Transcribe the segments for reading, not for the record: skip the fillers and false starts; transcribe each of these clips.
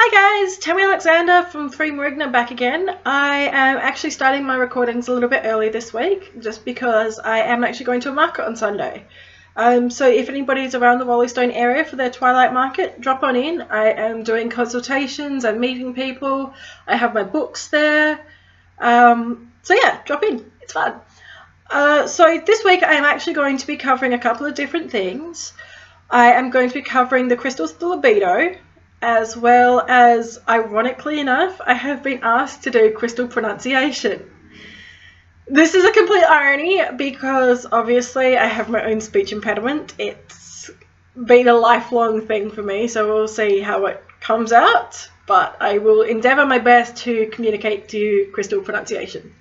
Hi guys, Tammy Alexander from 3 Marigna back again. I am actually starting my recordings a little bit early this week just because I am actually going to a market on Sunday. So if anybody's around the Rollystone area for their Twilight Market, drop on in. I am doing consultations, I'm meeting people, I have my books there. So yeah, drop in, it's fun. So this week I am actually going to be covering a couple of different things. I am going to be covering the crystals of the libido, as well as, ironically enough, I have been asked to do crystal pronunciation. This is a complete irony because obviously I have my own speech impediment. It's been a lifelong thing for me, so we'll see how it comes out, but I will endeavour my best to communicate to crystal pronunciation.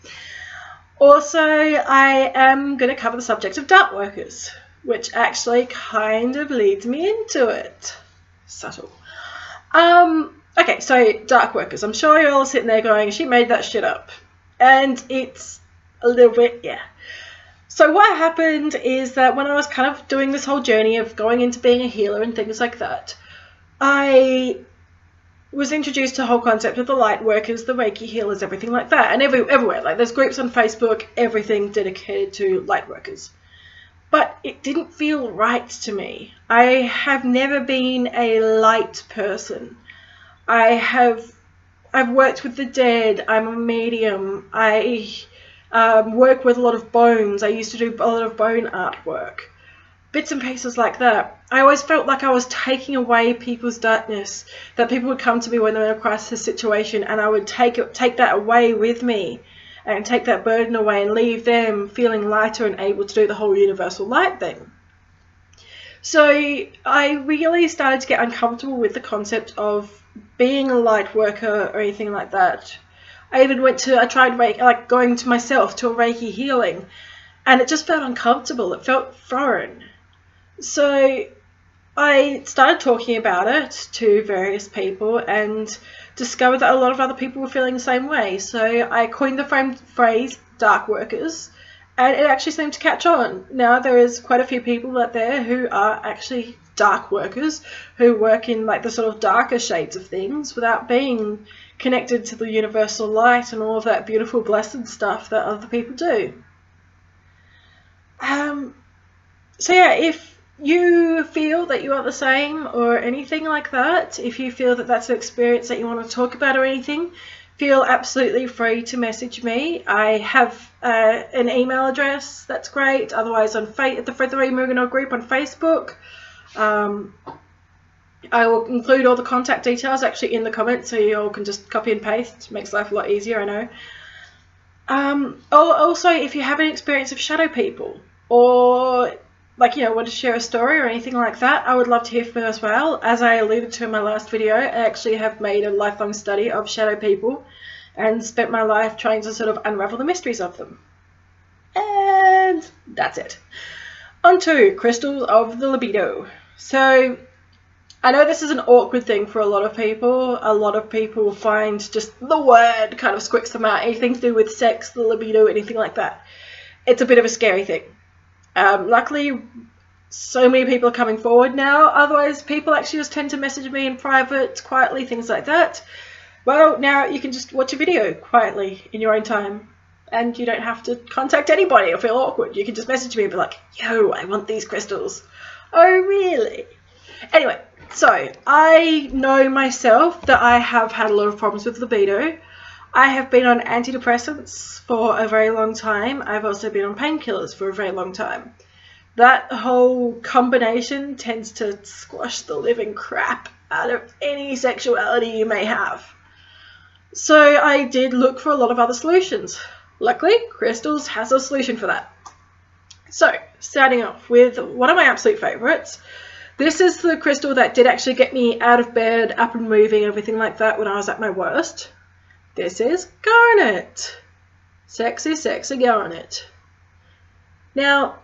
Also, I am going to cover the subject of dark workers, which actually kind of leads me into it. Subtle. Okay, so dark workers. I'm sure you're all sitting there going, she made that shit up. And it's a little bit, yeah. So what happened is that when I was kind of doing this whole journey of going into being a healer and things like that, I was introduced to the whole concept of the light workers, the Reiki healers, everything like that. And everywhere, like there's groups on Facebook, everything dedicated to light workers. But it didn't feel right to me. I have never been a light person. I've worked with the dead. I'm a medium. I work with a lot of bones. I used to do a lot of bone artwork. Bits and pieces like that. I always felt like I was taking away people's darkness, that people would come to me when they were in a crisis situation and I would take that away with me and take that burden away and leave them feeling lighter and able to do the whole universal light thing. So I really started to get uncomfortable with the concept of being a light worker or anything like that. I tried going to myself to a Reiki healing, and it just felt uncomfortable. It felt foreign. So I started talking about it to various people and discovered that a lot of other people were feeling the same way. So I coined the phrase dark workers, and it actually seemed to catch on. Now there is quite a few people out there who are actually dark workers, who work in like the sort of darker shades of things without being connected to the universal light and all of that beautiful blessed stuff that other people do. So yeah, if you feel that you are the same or anything like that, if you feel that that's an experience that you want to talk about or anything, feel absolutely free to message me. I have an email address, that's great. Otherwise on the 3 Marigna group on Facebook. I will include all the contact details actually in the comments so you all can just copy and paste. Makes life a lot easier, I know. Also, if you have any experience of shadow people, or want to share a story or anything like that, I would love to hear from you as well. As I alluded to in my last video, I actually have made a lifelong study of shadow people and spent my life trying to sort of unravel the mysteries of them. And that's it. On to crystals of the libido. So I know this is an awkward thing for a lot of people. A lot of people find just the word kind of squicks them out. Anything to do with sex, the libido, anything like that. It's a bit of a scary thing. Luckily, so many people are coming forward now. Otherwise, people actually just tend to message me in private, quietly, things like that. Well, now you can just watch a video quietly in your own time. And you don't have to contact anybody or feel awkward. You can just message me and be like, yo, I want these crystals. Oh, really? Anyway, so I know myself that I have had a lot of problems with libido. I have been on antidepressants for a very long time. I've also been on painkillers for a very long time. That whole combination tends to squash the living crap out of any sexuality you may have. So I did look for a lot of other solutions. Luckily, crystals has a solution for that. So, starting off with one of my absolute favourites. This is the crystal that did actually get me out of bed, up and moving, everything like that when I was at my worst. This is garnet. Sexy, sexy garnet. Now,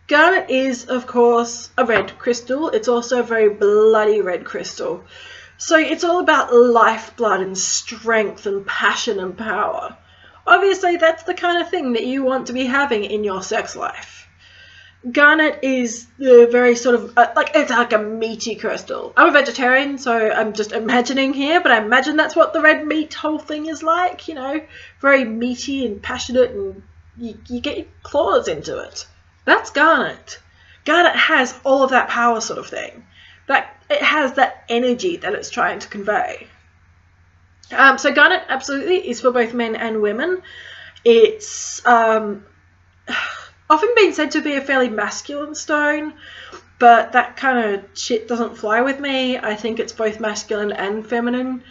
garnet is, of course, a red crystal. It's also a very bloody red crystal. So it's all about lifeblood and strength and passion and power. Obviously, that's the kind of thing that you want to be having in your sex life. Garnet is the very sort of, it's like a meaty crystal. I'm a vegetarian, so I'm just imagining here, but I imagine that's what the red meat whole thing is like, you know, very meaty and passionate, and you get your claws into it. That's garnet. Garnet has all of that power sort of thing. That it has that energy that it's trying to convey. So garnet absolutely is for both men and women. It's often been said to be a fairly masculine stone, but that kind of shit doesn't fly with me. I think it's both masculine and feminine.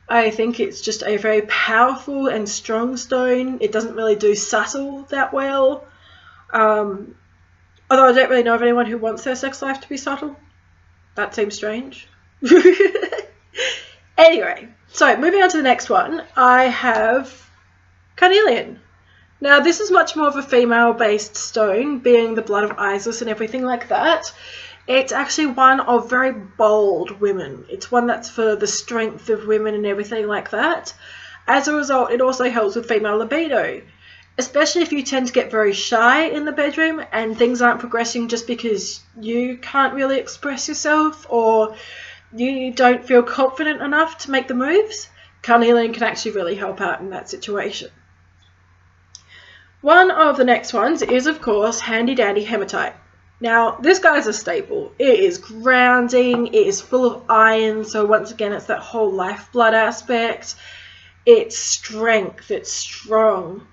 I think it's just a very powerful and strong stone. It doesn't really do subtle that well. Although I don't really know of anyone who wants their sex life to be subtle. That seems strange. Anyway, so moving on to the next one, I have carnelian. Now this is much more of a female-based stone, being the blood of Isis and everything like that. It's actually one of very bold women. It's one that's for the strength of women and everything like that. As a result, it also helps with female libido, especially if you tend to get very shy in the bedroom and things aren't progressing just because you can't really express yourself or you don't feel confident enough to make the moves. Carnelian can actually really help out in that situation. One of the next ones is, of course, handy dandy hematite. Now, this guy's a staple. It is grounding, it is full of iron, so once again, it's that whole lifeblood aspect. It's strength, it's strong.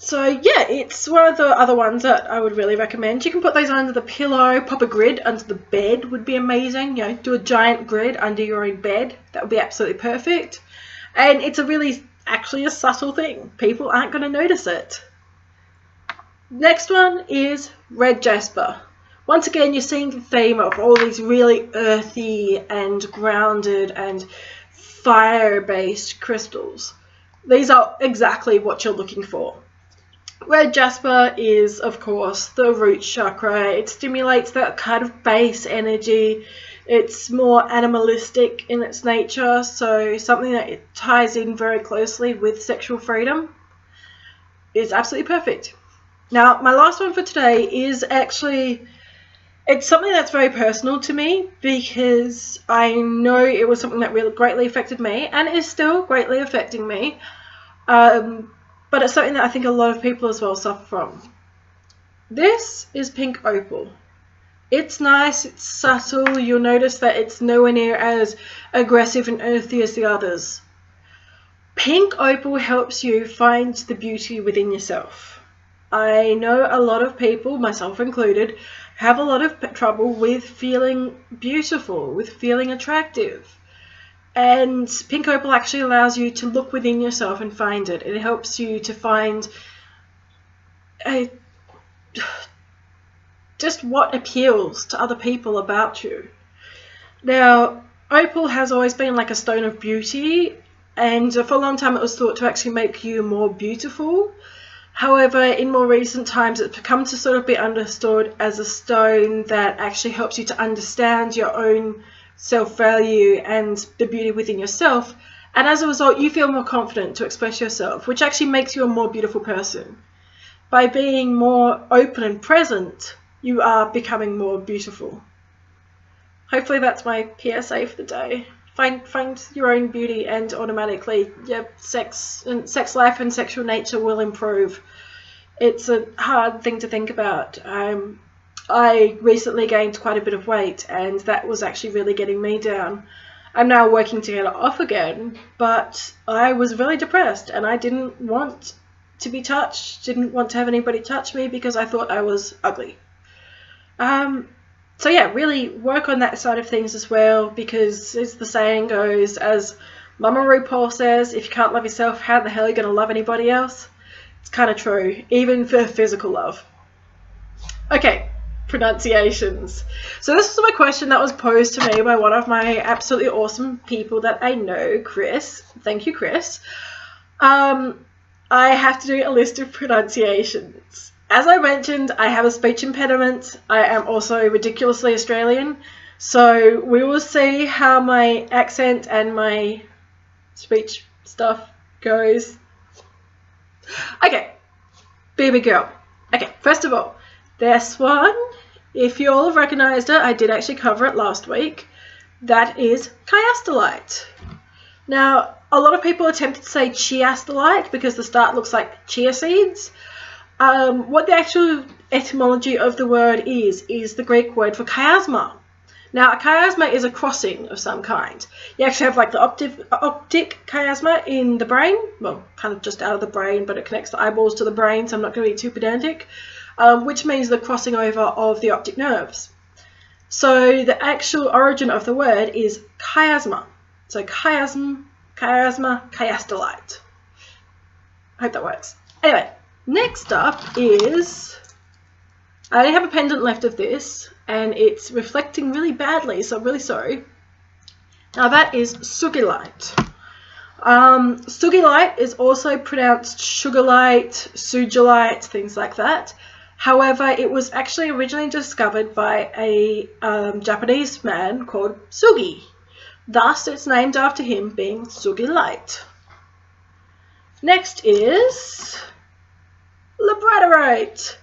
So yeah, it's one of the other ones that I would really recommend. You can put those under the pillow, pop a grid under the bed would be amazing. You know, do a giant grid under your own bed. That would be absolutely perfect. And it's actually a subtle thing. People aren't going to notice it. Next one is red jasper. Once again, you're seeing the theme of all these really earthy and grounded and fire-based crystals. These are exactly what you're looking for. Red jasper is, of course, the root chakra. It stimulates that kind of base energy. It's more animalistic in its nature, so something that it ties in very closely with sexual freedom is absolutely perfect. Now, my last one for today is actually, it's something that's very personal to me because I know it was something that really greatly affected me and is still greatly affecting me. But it's something that I think a lot of people as well suffer from. This is pink opal. It's nice, it's subtle, you'll notice that it's nowhere near as aggressive and earthy as the others. Pink opal helps you find the beauty within yourself. I know a lot of people, myself included, have a lot of trouble with feeling beautiful, with feeling attractive. And pink opal actually allows you to look within yourself and find it. It helps you to find just what appeals to other people about you. Now, opal has always been like a stone of beauty, and for a long time it was thought to actually make you more beautiful. However, in more recent times it's become to sort of be understood as a stone that actually helps you to understand your own self-value and the beauty within yourself, and as a result you feel more confident to express yourself, which actually makes you a more beautiful person. By being more open and present, you are becoming more beautiful. Hopefully that's my PSA for the day. Find your own beauty and automatically your sex life and sexual nature will improve. It's a hard thing to think about. I recently gained quite a bit of weight and that was actually really getting me down. I'm now working to get it off again, but I was really depressed and I didn't want to be touched, didn't want to have anybody touch me because I thought I was ugly. So yeah, really work on that side of things as well, because as the saying goes, as Mama RuPaul says, if you can't love yourself, how the hell are you going to love anybody else? It's kind of true, even for physical love. Okay. Pronunciations. So this was a question that was posed to me by one of my absolutely awesome people that I know, Chris. Thank you, Chris. I have to do a list of pronunciations. As I mentioned, I have a speech impediment. I am also ridiculously Australian, so we will see how my accent and my speech stuff goes. Okay. baby girl. Okay, first of all, this one, if you all have recognised it, I did actually cover it last week. That is chiastolite. Now, a lot of people are tempted to say chiastolite because the start looks like chia seeds. What the actual etymology of the word is the Greek word for chiasma. Now, a chiasma is a crossing of some kind. You actually have like the optic chiasma in the brain, well, kind of just out of the brain, but it connects the eyeballs to the brain, so I'm not going to be too pedantic, which means the crossing over of the optic nerves. So the actual origin of the word is chiasma. So chiasm, chiasma, chiastolite. I hope that works. Anyway, next up is, I only have a pendant left of this, and it's reflecting really badly, so I'm really sorry. Now that is sugilite. Sugilite is also pronounced sugarlite, sugilite, things like that. However, it was actually originally discovered by a Japanese man called Sugi. Thus, it's named after him being sugilite. Next is labradorite.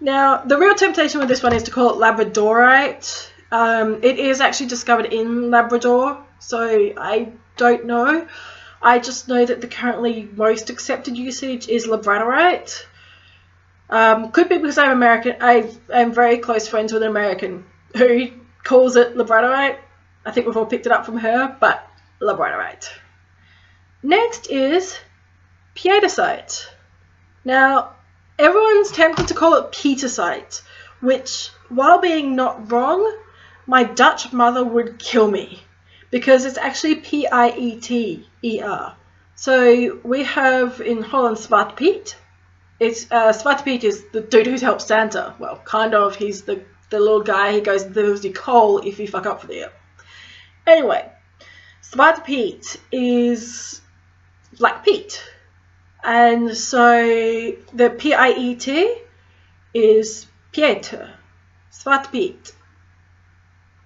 Now, the real temptation with this one is to call it labradorite. It is actually discovered in Labrador, so I don't know. I just know that the currently most accepted usage is labradorite. Could be because I'm American. I am very close friends with an American who calls it labradorite. I think we've all picked it up from her, but labradorite. Next is piedicite. Now, everyone's tempted to call it petersite, which, while being not wrong, my Dutch mother would kill me because it's actually P-I-E-T-E-R. So we have in Holland Zwarte Piet. It's Zwarte Piet is the dude who helps Santa. Well, kind of. He's the little guy. He goes, "There's your coal if you fuck up for the year." Anyway, Zwarte Piet is Black Pete. And so the P-I-E-T is Pieter. Zwarte Piet.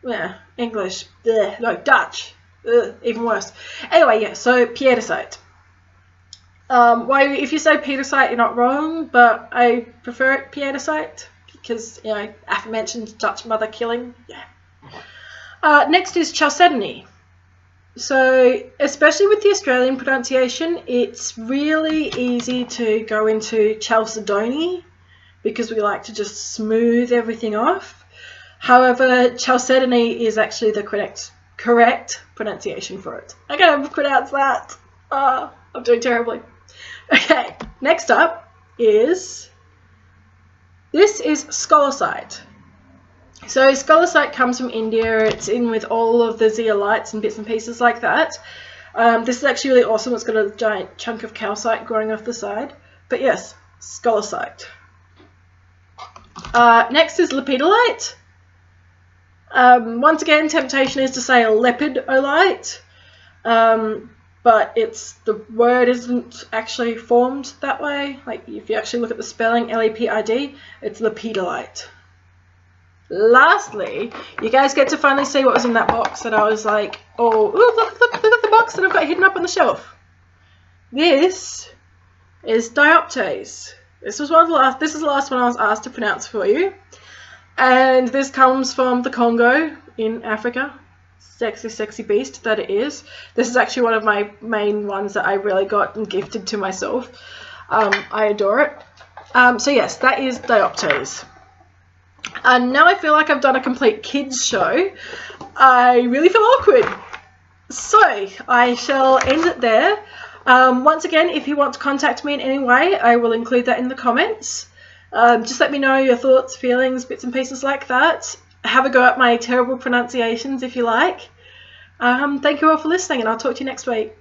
Yeah, English. Blech. No, Dutch. Ugh, even worse. Anyway, yeah, so piedicite. If you say petersite, you're not wrong, but I prefer it piedicite because, you know, aforementioned Dutch mother killing. Yeah. Next is chalcedony. So, especially with the Australian pronunciation, it's really easy to go into chalcedony because we like to just smooth everything off. However, chalcedony is actually the correct pronunciation for it. I can't pronounce that. I'm doing terribly. Okay, next up is, this is scholasite. So scholasite comes from India. It's in with all of the zeolites and bits and pieces like that. This is actually really awesome. It's got a giant chunk of calcite growing off the side. But yes, scholasite. Next is lepidolite. Once again, temptation is to say lepidolite. But the word isn't actually formed that way. Like, if you actually look at the spelling, L-E-P-I-D, it's lepidolite. Lastly, you guys get to finally see what was in that box that I was like, oh, ooh, look at the box that I've got hidden up on the shelf. This is dioptase. This is the last one I was asked to pronounce for you. And this comes from the Congo in Africa. Sexy, sexy beast that it is. This is actually one of my main ones that I really got and gifted to myself. I adore it. So yes, that is dioptase. And now I feel like I've done a complete kids show. I really feel awkward. So I shall end it there. Once again, if you want to contact me in any way, I will include that in the comments. Just let me know your thoughts, feelings, bits and pieces like that. Have a go at my terrible pronunciations if you like. Thank you all for listening, and I'll talk to you next week.